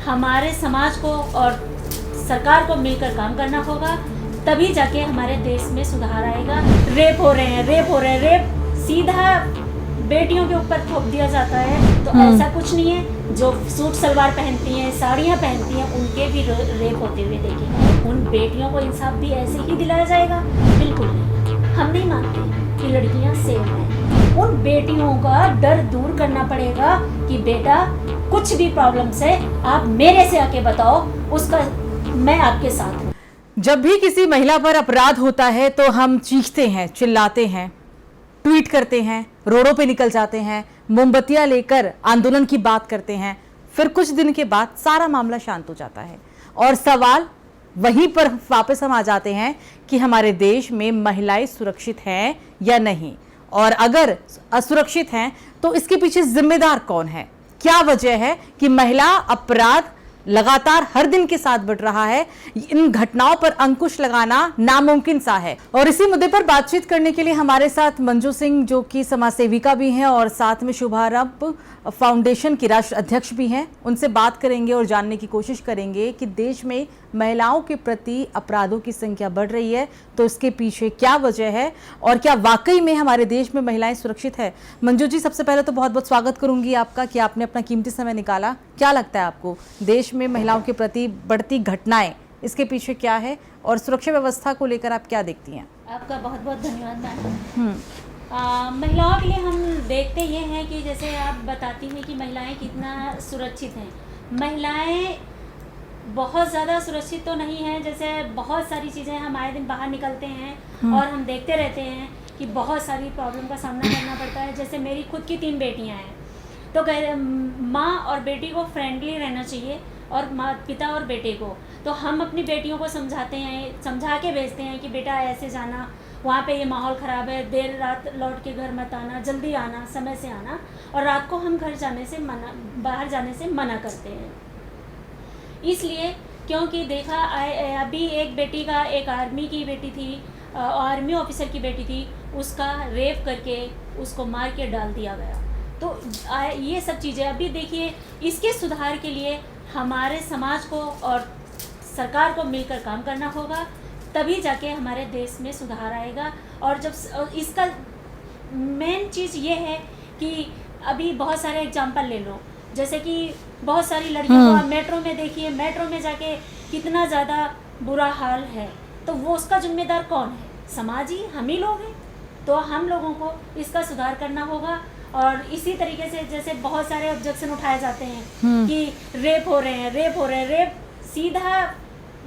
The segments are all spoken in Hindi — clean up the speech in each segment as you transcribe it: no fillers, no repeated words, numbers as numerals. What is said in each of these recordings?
हमारे समाज को और सरकार को मिलकर काम करना होगा, तभी जाके हमारे देश में सुधार आएगा। रेप हो रहे हैं, रेप सीधा बेटियों के ऊपर थोप दिया जाता है। तो ऐसा कुछ नहीं है। जो सूट सलवार पहनती हैं, साड़ियाँ पहनती हैं, उनके भी रेप होते हुए देखे गए। उन बेटियों को इंसाफ भी ऐसे ही दिलाया जाएगा? बिल्कुल नहीं। हम नहीं मानते कि लड़कियाँ सेफ हैं। उन बेटियों का डर दूर करना पड़ेगा कि बेटा कुछ भी प्रॉब्लम्स है, आप मेरे से आके बताओ, उसका मैं आपके साथ हूँ। जब भी किसी महिला पर अपराध होता है तो हम चीखते हैं, चिल्लाते हैं, ट्वीट करते हैं, रोडों पे निकल जाते हैं, मोमबत्तियां लेकर आंदोलन की बात करते हैं। फिर कुछ दिन के बाद सारा मामला शांत हो जाता है और सवाल वहीं पर वापस हम आ जाते हैं कि हमारे देश में महिलाएं सुरक्षित हैं या नहीं, और अगर असुरक्षित हैं तो इसके पीछे जिम्मेदार कौन है? क्या वजह है कि महिला अपराध लगातार हर दिन के साथ बढ़ रहा है? इन घटनाओं पर अंकुश लगाना नामुमकिन सा है। और इसी मुद्दे पर बातचीत करने के लिए हमारे साथ मंजू सिंह, जो कि समाज सेविका भी हैं और साथ में शुभारंभ फाउंडेशन की राष्ट्रीय अध्यक्ष भी हैं, उनसे बात करेंगे और जानने की कोशिश करेंगे कि देश में महिलाओं के प्रति अपराधों की संख्या बढ़ रही है तो इसके पीछे क्या वजह है और क्या वाकई में हमारे देश में महिलाएं सुरक्षित है। मंजू जी, सबसे पहले तो बहुत बहुत स्वागत करूंगी आपका कि आपने अपना कीमती समय निकाला। क्या लगता है आपको, देश में महिलाओं के प्रति बढ़ती घटनाएं, इसके पीछे क्या है और सुरक्षा व्यवस्था को लेकर आप क्या देखती हैं? आपका बहुत बहुत धन्यवाद मैम। महिलाओं के लिए हम देखते ये हैं कि जैसे आप बताती हैं कि महिलाएं कितना सुरक्षित हैं। महिलाएं बहुत ज़्यादा सुरक्षित तो नहीं है। जैसे बहुत सारी चीज़ें, हम आए दिन बाहर निकलते हैं और हम देखते रहते हैं कि बहुत सारी प्रॉब्लम का सामना करना पड़ता है। जैसे मेरी खुद की 3 बेटियां हैं, तो माँ और बेटी को फ्रेंडली रहना चाहिए, और माँ पिता और बेटे को। तो हम अपनी बेटियों को समझाते हैं, समझा के भेजते हैं कि बेटा ऐसे जाना, वहाँ पे ये माहौल ख़राब है, देर रात लौट के घर मत आना, जल्दी आना, समय से आना। और रात को हम घर जाने से बाहर जाने से मना करते हैं, इसलिए क्योंकि देखा अभी एक बेटी का, एक आर्मी की बेटी थी, आर्मी ऑफिसर की बेटी थी, उसका रेप करके उसको मार के डाल दिया गया। तो ये सब चीज़ें अभी देखिए, इसके सुधार के लिए हमारे समाज को और सरकार को मिलकर काम करना होगा, तभी जाके हमारे देश में सुधार आएगा। और जब इसका मेन चीज़ ये है कि अभी बहुत सारे एग्जाम्पल ले लो, जैसे कि बहुत सारी लड़कियों को मेट्रो में देखिए, मेट्रो में जाके कितना ज़्यादा बुरा हाल है। तो वो उसका जिम्मेदार कौन है? समाज ही, हम ही लोग हैं। तो हम लोगों को इसका सुधार करना होगा। और इसी तरीके से जैसे बहुत सारे ऑब्जेक्शन उठाए जाते हैं कि रेप हो रहे हैं, रेप सीधा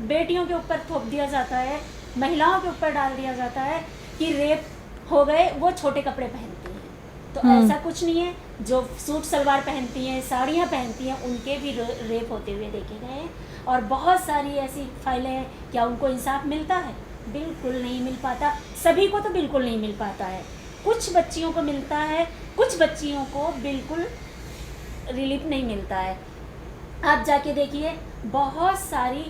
बेटियों के ऊपर थोप दिया जाता है, महिलाओं के ऊपर डाल दिया जाता है कि रेप हो गए, वो छोटे कपड़े पहनती हैं। तो ऐसा कुछ नहीं है। जो सूट सलवार पहनती हैं, साड़ियाँ पहनती हैं, उनके भी रेप होते हुए देखे गए हैं। और बहुत सारी ऐसी फाइलें हैं, क्या उनको इंसाफ मिलता है? बिल्कुल नहीं मिल पाता। सभी को तो बिल्कुल नहीं मिल पाता है। कुछ बच्चियों को मिलता है, कुछ बच्चियों को बिल्कुल रिलीफ नहीं मिलता है। आप जाके देखिए, बहुत सारी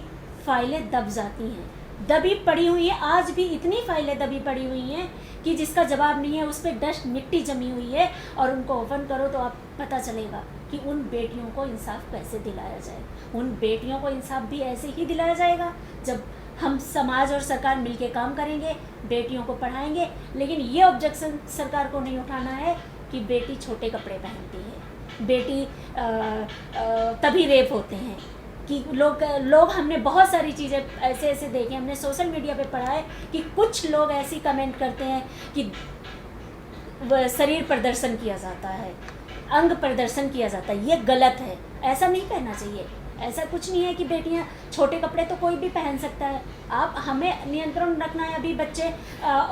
फाइलें दब जाती हैं, दबी पड़ी हुई है। आज भी इतनी फाइलें दबी पड़ी हुई हैं कि जिसका जवाब नहीं है, उस पर डस्ट मिट्टी जमी हुई है। और उनको ओपन करो तो आप पता चलेगा कि उन बेटियों को इंसाफ कैसे दिलाया जाए। उन बेटियों को इंसाफ भी ऐसे ही दिलाया जाएगा जब हम समाज और सरकार मिलके काम करेंगे, बेटियों को पढ़ाएंगे। लेकिन ये ऑब्जेक्शन सरकार को नहीं उठाना है कि बेटी छोटे कपड़े पहनती है, बेटी तभी रेप होते हैं। कि लोग हमने बहुत सारी चीज़ें ऐसे देखे, हमने सोशल मीडिया पे पढ़ा है कि कुछ लोग ऐसी कमेंट करते हैं कि शरीर प्रदर्शन किया जाता है, अंग प्रदर्शन किया जाता है। ये गलत है, ऐसा नहीं करना चाहिए। ऐसा कुछ नहीं है कि बेटियां छोटे कपड़े तो कोई भी पहन सकता है। आप हमें नियंत्रण रखना है। अभी बच्चे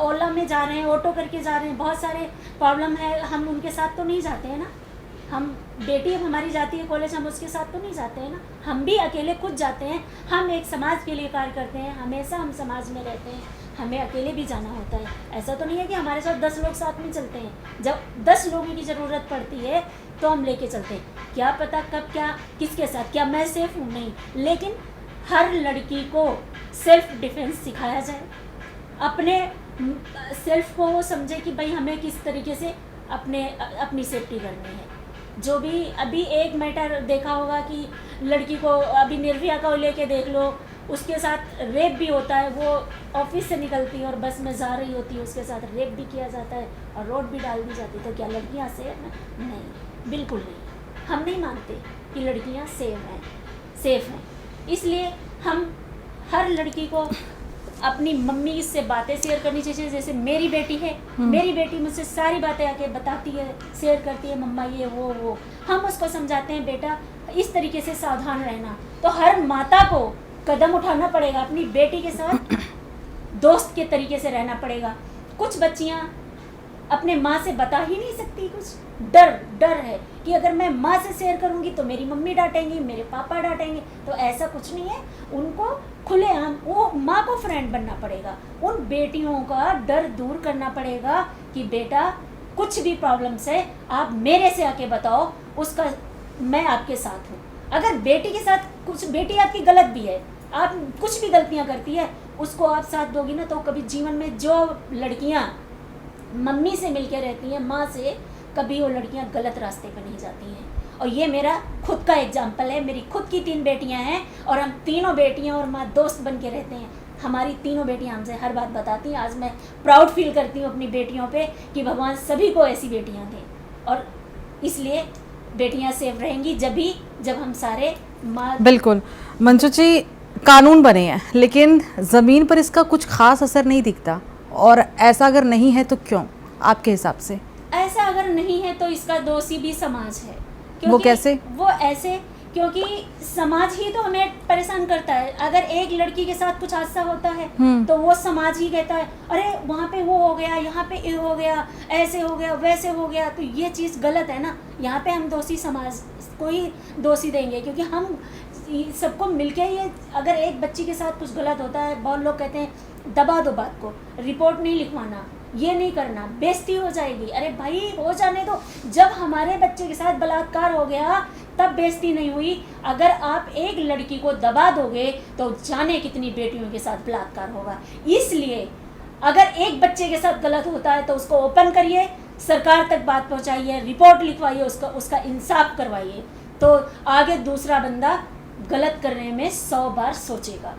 ओला में जा रहे हैं, ऑटो करके जा रहे हैं, बहुत सारे प्रॉब्लम है, हम उनके साथ तो नहीं जाते हैं ना। हम बेटी अब हमारी जाती है कॉलेज, हम उसके साथ तो नहीं जाते हैं ना। हम भी अकेले खुद जाते हैं। हम एक समाज के लिए कार्य करते हैं, हमेशा हम समाज में रहते हैं, हमें अकेले भी जाना होता है। ऐसा तो नहीं है कि हमारे साथ 10 लोग साथ में चलते हैं। जब 10 लोगों की ज़रूरत पड़ती है तो हम लेके चलते हैं। क्या पता कब क्या किसके साथ, क्या मैं सेफ हूँ? नहीं। लेकिन हर लड़की को सेल्फ डिफेंस सिखाया जाए, अपने सेल्फ को वो समझे कि भाई हमें किस तरीके से अपनी सेफ्टी करनी है। जो भी अभी एक मैटर देखा होगा कि लड़की को अभी निर्भया को लेके देख लो, उसके साथ रेप भी होता है। वो ऑफिस से निकलती है और बस में जा रही होती है, उसके साथ रेप भी किया जाता है और रोड भी डाल दी जाती है। तो क्या लड़कियां सेफ हैं? नहीं, बिल्कुल नहीं। हम नहीं मानते कि लड़कियां सेफ हैं। इसलिए हम हर लड़की को अपनी मम्मी से बातें शेयर करनी चाहिए। जैसे मेरी बेटी है, मेरी बेटी मुझसे सारी बातें आके बताती है, शेयर करती है, मम्मा ये वो। हम उसको समझाते हैं बेटा इस तरीके से सावधान रहना। तो हर माता को कदम उठाना पड़ेगा, अपनी बेटी के साथ दोस्त के तरीके से रहना पड़ेगा। कुछ बच्चियां अपने माँ से बता ही नहीं सकती, कुछ डर है कि अगर मैं माँ से शेयर करूंगी तो मेरी मम्मी डांटेंगी, मेरे पापा डांटेंगे। तो ऐसा कुछ नहीं है, उनको खुलेआम वो माँ को फ्रेंड बनना पड़ेगा। उन बेटियों का डर दूर करना पड़ेगा कि बेटा कुछ भी प्रॉब्लम्स है आप मेरे से आके बताओ, उसका मैं आपके साथ हूँ। अगर बेटी के साथ कुछ, बेटी आपकी गलत भी है, आप कुछ भी गलतियाँ करती है, उसको आप साथ दोगी ना तो कभी जीवन में जो लड़कियाँ मम्मी से मिलकर रहती हैं, माँ से, कभी वो लड़कियां गलत रास्ते पर नहीं जाती हैं। और ये मेरा खुद का एग्जाम्पल है। मेरी खुद की 3 बेटियां हैं और हम तीनों बेटियां और माँ दोस्त बन के रहते हैं। हमारी तीनों बेटियां हमसे हर बात बताती हैं। आज मैं प्राउड फील करती हूँ अपनी बेटियों पे कि भगवान सभी को ऐसी बेटियां दें, और इसलिए बेटियां सेफ रहेंगी जब हम सारे माँ। बिल्कुल मंजू जी, कानून बने हैं लेकिन ज़मीन पर इसका कुछ खास असर नहीं दिखता, और ऐसा अगर नहीं है तो क्यों आपके हिसाब से? ऐसा अगर नहीं है तो इसका दोषी भी समाज है। वो कैसे? वो ऐसे क्योंकि समाज ही तो हमें परेशान करता है। अगर एक लड़की के साथ कुछ हादसा होता है तो वो समाज ही कहता है अरे वहाँ पे वो हो गया, यहाँ पे ये हो गया, ऐसे हो गया, वैसे हो गया। तो ये चीज़ गलत है ना। यहाँ पे हम दोषी समाज को ही दोषी देंगे, क्योंकि हम सबको मिलके ये, अगर एक बच्ची के साथ कुछ गलत होता है, बहुत लोग कहते हैं दबा दो बात को, रिपोर्ट नहीं लिखवाना, ये नहीं करना, बेइज्जती हो जाएगी। अरे भाई हो जाने दो। जब हमारे बच्चे के साथ बलात्कार हो गया तब बेइज्जती नहीं हुई। अगर आप एक लड़की को दबा दोगे तो जाने कितनी बेटियों के साथ बलात्कार होगा। इसलिए अगर एक बच्चे के साथ गलत होता है तो उसको ओपन करिए, सरकार तक बात पहुंचाइए, रिपोर्ट लिखवाइए, उसका इंसाफ करवाइए, तो आगे दूसरा बंदा गलत करने में 100 बार सोचेगा।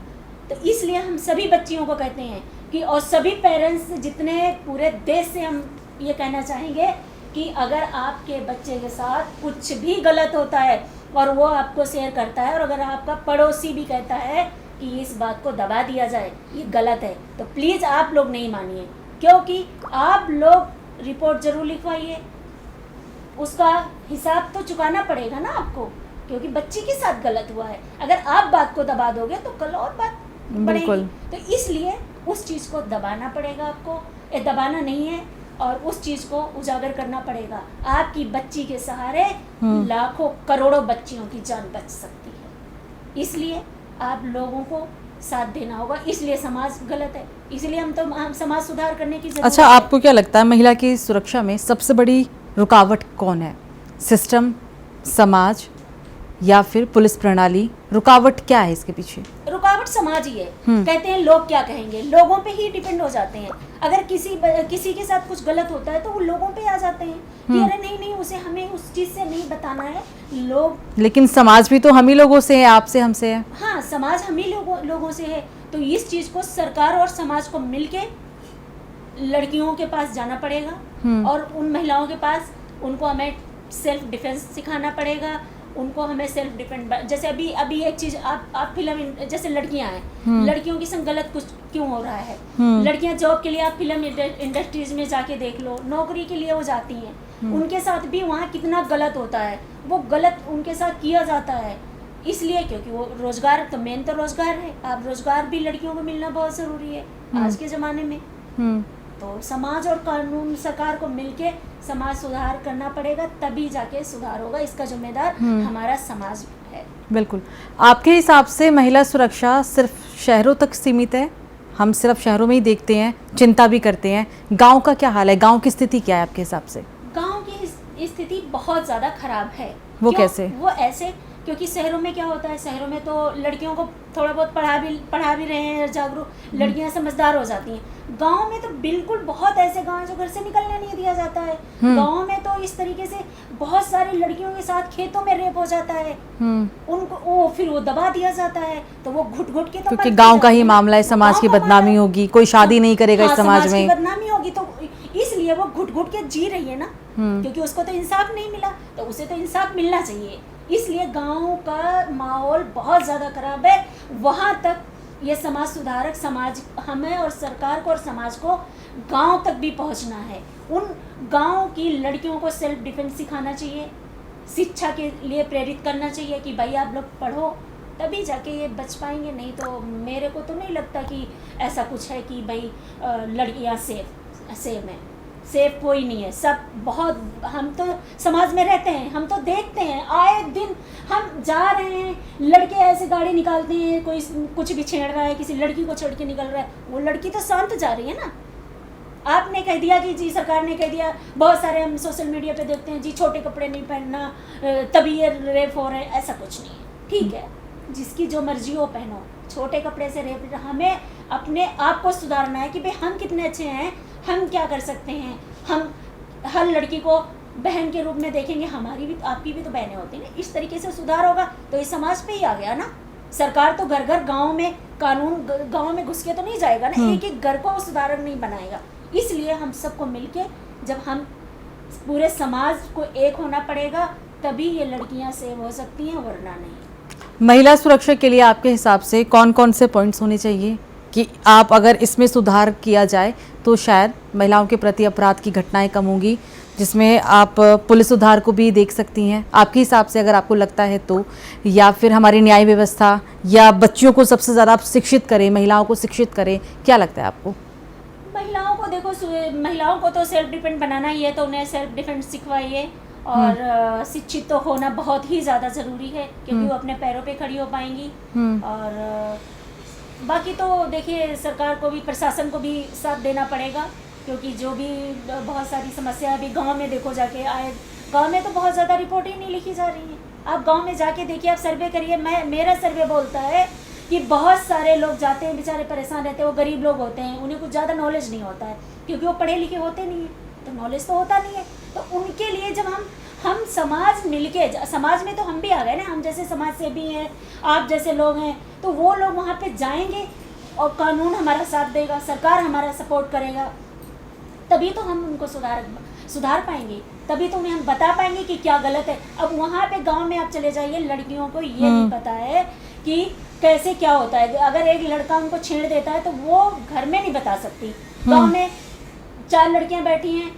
तो इसलिए हम सभी बच्चियों को कहते हैं कि, और सभी पेरेंट्स जितने पूरे देश से हम ये कहना चाहेंगे कि अगर आपके बच्चे के साथ कुछ भी गलत होता है और वो आपको शेयर करता है, और अगर आपका पड़ोसी भी कहता है कि इस बात को दबा दिया जाए, ये गलत है, तो प्लीज़ आप लोग नहीं मानिए, क्योंकि आप लोग रिपोर्ट ज़रूर लिखवाइए। उसका हिसाब तो चुकाना पड़ेगा ना आपको, क्योंकि बच्ची के साथ गलत हुआ है। अगर आप बात को दबा दोगे तो कल और बात बढ़ेगी। तो इसलिए उस चीज़ को दबाना पड़ेगा आपको, ये दबाना नहीं है, और उस चीज़ को उजागर करना पड़ेगा। आपकी बच्ची के सहारे लाखों करोड़ों बच्चियों की जान बच सकती है। इसलिए आप लोगों को साथ देना होगा। इसलिए समाज गलत है, इसलिए हम समाज सुधार करने की जरूरत। अच्छा, आपको क्या लगता है महिला की सुरक्षा में सबसे बड़ी रुकावट कौन है? सिस्टम, समाज, या फिर पुलिस प्रणाली? रुकावट क्या है इसके पीछे? रुकावट समाज ही है। कहते हैं लोग क्या कहेंगे, लोगों पे ही डिपेंड हो जाते हैं। अगर किसी के साथ कुछ गलत होता है तो वो लोगों पे आ जाते हैं कि अरे नहीं उसे हमें उस चीज से नहीं बताना है। लेकिन समाज भी तो हम ही लोगों से है, आपसे, हमसे है। हाँ, समाज हम ही लोगों से है। तो इस चीज को सरकार और समाज को मिलके लड़कियों के पास जाना पड़ेगा, और उन महिलाओं के पास उनको हमें सेल्फ डिफेंस सिखाना पड़ेगा। उनको हमें सेल्फ डिफेंड, जैसे अभी एक चीज आप फिल्म, जैसे लड़कियां हैं, लड़कियों के संग गलत कुछ क्यों हो रहा है? लड़कियां जॉब के लिए आप फिल्म इंडस्ट्रीज में जाके देख लो, नौकरी के लिए वो जाती हैं, उनके साथ भी वहाँ कितना गलत होता है। वो गलत उनके साथ किया जाता है इसलिए क्योंकि वो रोजगार, तो मेन तो रोजगार है। आप रोजगार भी लड़कियों को मिलना बहुत जरूरी है आज के ज़माने में। तो समाज और कानून, सरकार को मिलके समाज सुधार करना पड़ेगा, तभी जाके सुधार होगा। इसका जिम्मेदार हमारा समाज है। बिल्कुल। आपके हिसाब से महिला सुरक्षा सिर्फ शहरों तक सीमित है? हम सिर्फ शहरों में ही देखते हैं, चिंता भी करते हैं। गांव का क्या हाल है? गांव की स्थिति क्या है आपके हिसाब से? गांव की स्थिति बहुत ज़्यादा खराब है। वो कैसे? वो ऐसे क्योंकि शहरों में क्या होता है, शहरों में तो लड़कियों को थोड़ा बहुत पढ़ा भी रहे हैं जागरूक, लड़कियां समझदार हो जाती हैं। गांव में तो बिल्कुल बहुत ऐसे गांव हैं जो घर से निकलने नहीं दिया जाता है। गांव में तो इस तरीके से बहुत सारी लड़कियों के साथ खेतों में रेप हो जाता है, उनको फिर वो दबा दिया जाता है, तो वो घुट घुट के, तो क्योंकि गांव का ही मामला है, समाज की बदनामी होगी, कोई शादी नहीं करेगा इस समाज में, बदनामी होगी, तो इसलिए वो घुट घुट के जी रही है ना, क्योंकि उसको तो इंसाफ नहीं मिला, तो उसे तो इंसाफ मिलना चाहिए। इसलिए गांव का माहौल बहुत ज़्यादा खराब है। वहाँ तक ये समाज सुधारक, समाज हमें और सरकार को और समाज को गांव तक भी पहुँचना है। उन गांव की लड़कियों को सेल्फ डिफेंस सिखाना चाहिए, शिक्षा के लिए प्रेरित करना चाहिए कि भाई आप लोग पढ़ो, तभी जाके ये बच पाएंगे। नहीं तो मेरे को तो नहीं लगता कि ऐसा कुछ है कि भाई लड़कियाँ सेफ हैं। सेफ कोई नहीं है, सब बहुत, हम तो समाज में रहते हैं, हम तो देखते हैं आए दिन, हम जा रहे हैं, लड़के ऐसे गाड़ी निकालते हैं, कोई कुछ भी छेड़ रहा है, किसी लड़की को छेड़ के निकल रहा है, वो लड़की तो शांत जा रही है ना। आपने कह दिया कि जी, सरकार ने कह दिया, बहुत सारे हम सोशल मीडिया पे देखते हैं जी, छोटे कपड़े नहीं पहनना तभी ये रेप हो रहे हैं, ऐसा कुछ नहीं है। ठीक है, जिसकी जो मर्जी हो पहनो, छोटे कपड़े से रेप, हमें अपने आप को सुधारना है कि भाई हम कितने अच्छे हैं, हम क्या कर सकते हैं। हम हर लड़की को बहन के रूप में देखेंगे, हमारी भी आपकी भी तो बहनें होती हैं ना। इस तरीके से सुधार होगा तो इस समाज पे ही आ गया ना। सरकार तो घर घर गांव में कानून गांव में घुस के तो नहीं जाएगा ना, एक एक घर को सुधारक नहीं बनाएगा। इसलिए हम सबको मिलके, जब हम पूरे समाज को एक होना पड़ेगा, तभी ये लड़कियां सेव हो सकती हैं, वरना नहीं। महिला सुरक्षा के लिए आपके हिसाब से कौन कौन से पॉइंट्स होने चाहिए कि आप अगर इसमें सुधार किया जाए तो शायद महिलाओं के प्रति अपराध की घटनाएं कम होंगी, जिसमें आप पुलिस सुधार को भी देख सकती हैं आपके हिसाब से, अगर आपको लगता है तो, या फिर हमारी न्याय व्यवस्था, या बच्चियों को सबसे ज़्यादा आप शिक्षित करें, महिलाओं को शिक्षित करें, क्या लगता है आपको? महिलाओं को देखो, महिलाओं को तो सेल्फ डिपेंड बनाना ही है, तो उन्हें सेल्फ डिफेंस सिखवाइए, और शिक्षित तो होना बहुत ही ज़्यादा ज़रूरी है, क्योंकि वो अपने पैरों पे खड़ी हो पाएंगी। और बाकी तो देखिए, सरकार को भी, प्रशासन को भी साथ देना पड़ेगा, क्योंकि जो भी बहुत सारी समस्या अभी गांव में देखो जाके आए, गांव में तो बहुत ज़्यादा रिपोर्ट ही नहीं लिखी जा रही है। आप गांव में जाके देखिए, आप सर्वे करिए, मेरा सर्वे बोलता है कि बहुत सारे लोग जाते हैं, बेचारे परेशान रहते हैं, वो गरीब लोग होते हैं, उन्हें कुछ ज़्यादा नॉलेज नहीं होता है, क्योंकि वो पढ़े लिखे होते नहीं हैं, तो नॉलेज तो होता नहीं है। तो उनके लिए जब हम समाज मिलके, समाज में तो हम भी आ गए ना, हम जैसे समाज सेवी हैं, आप जैसे लोग हैं, तो वो लोग वहाँ पे जाएंगे और कानून हमारा साथ देगा, सरकार हमारा सपोर्ट करेगा, तभी तो हम उनको सुधार पाएंगे, तभी तो उन्हें हम बता पाएंगे कि क्या गलत है। अब वहाँ पे गांव में आप चले जाइए, लड़कियों को ये नहीं पता है कि कैसे क्या होता है। अगर एक लड़का उनको छेड़ देता है तो वो घर में नहीं बता सकती। गांव में 4 लड़कियां बैठी हैं,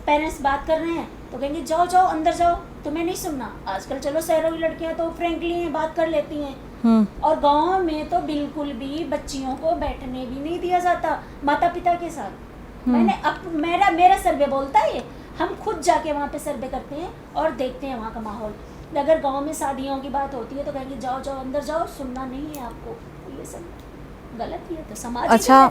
पेरेंट्स बात कर रहे हैं तो कहेंगे जाओ जाओ अंदर जाओ, तुम्हें नहीं सुनना। आजकल चलो शहरों की लड़कियां तो फ्रेंकली हैं, बात कर लेती हैं, और गांव में तो बिल्कुल भी बच्चियों को बैठने भी नहीं दिया जाता माता पिता के साथ। मेरा सर्वे बोलता है ये, हम खुद जाके वहाँ पे सर्वे करते हैं और देखते हैं वहाँ का माहौल। अगर गांव में शादियों की बात होती है तो कहेंगे जाओ जाओ अंदर जाओ, सुनना नहीं है आपको, ये सब गलत ही है। तो समाज, अच्छा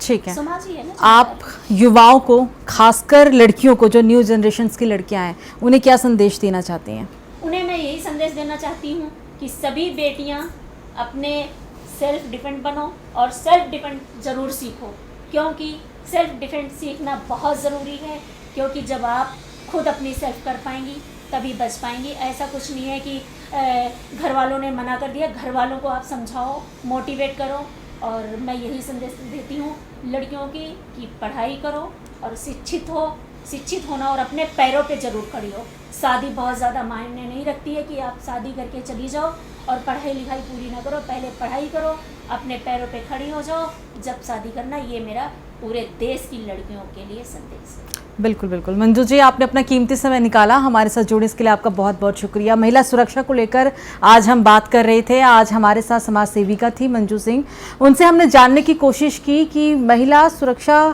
ठीक है, समाज ही है ना। आप युवाओं को, खासकर लड़कियों को, जो न्यू जनरेशन्स की लड़कियां हैं, उन्हें क्या संदेश देना चाहती हैं? उन्हें मैं यही संदेश देना चाहती हूँ कि सभी बेटियाँ अपने सेल्फ डिफेंड बनो और सेल्फ डिफेंड ज़रूर सीखो, क्योंकि सेल्फ डिफेंड सीखना बहुत ज़रूरी है। क्योंकि जब आप खुद अपनी सेल्फ कर पाएंगी तभी बच पाएंगी। ऐसा कुछ नहीं है कि घर वालों ने मना कर दिया, घर वालों को आप समझाओ, मोटिवेट करो। और मैं यही संदेश देती हूँ लड़कियों की कि पढ़ाई करो और शिक्षित होना और अपने पैरों पे ज़रूर खड़ी हो। शादी बहुत ज़्यादा मायने नहीं रखती है कि आप शादी करके चली जाओ और पढ़ाई लिखाई पूरी ना करो। पहले पढ़ाई करो, अपने पैरों पे खड़ी हो जाओ, जब शादी करना। ये मेरा पूरे देश की लड़कियों के लिए संदेश है। बिल्कुल बिल्कुल मंजू जी, आपने अपना कीमती समय निकाला हमारे साथ जुड़ने के लिए, आपका बहुत बहुत शुक्रिया। महिला सुरक्षा को लेकर आज हम बात कर रहे थे। आज हमारे साथ समाज सेविका थी मंजू सिंह। उनसे हमने जानने की कोशिश की कि महिला सुरक्षा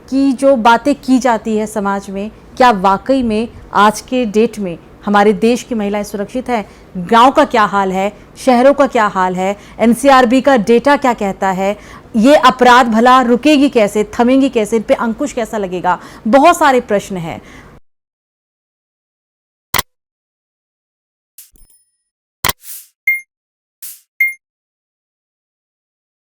की जो बातें की जाती है समाज में, क्या वाकई में आज के डेट में हमारे देश की महिलाएं सुरक्षित है? गांव का क्या हाल है, शहरों का क्या हाल है, एनसीआरबी का डेटा क्या कहता है, ये अपराध भला रुकेगी कैसे, थमेंगी कैसे, इन पे अंकुश कैसा लगेगा? बहुत सारे प्रश्न हैं।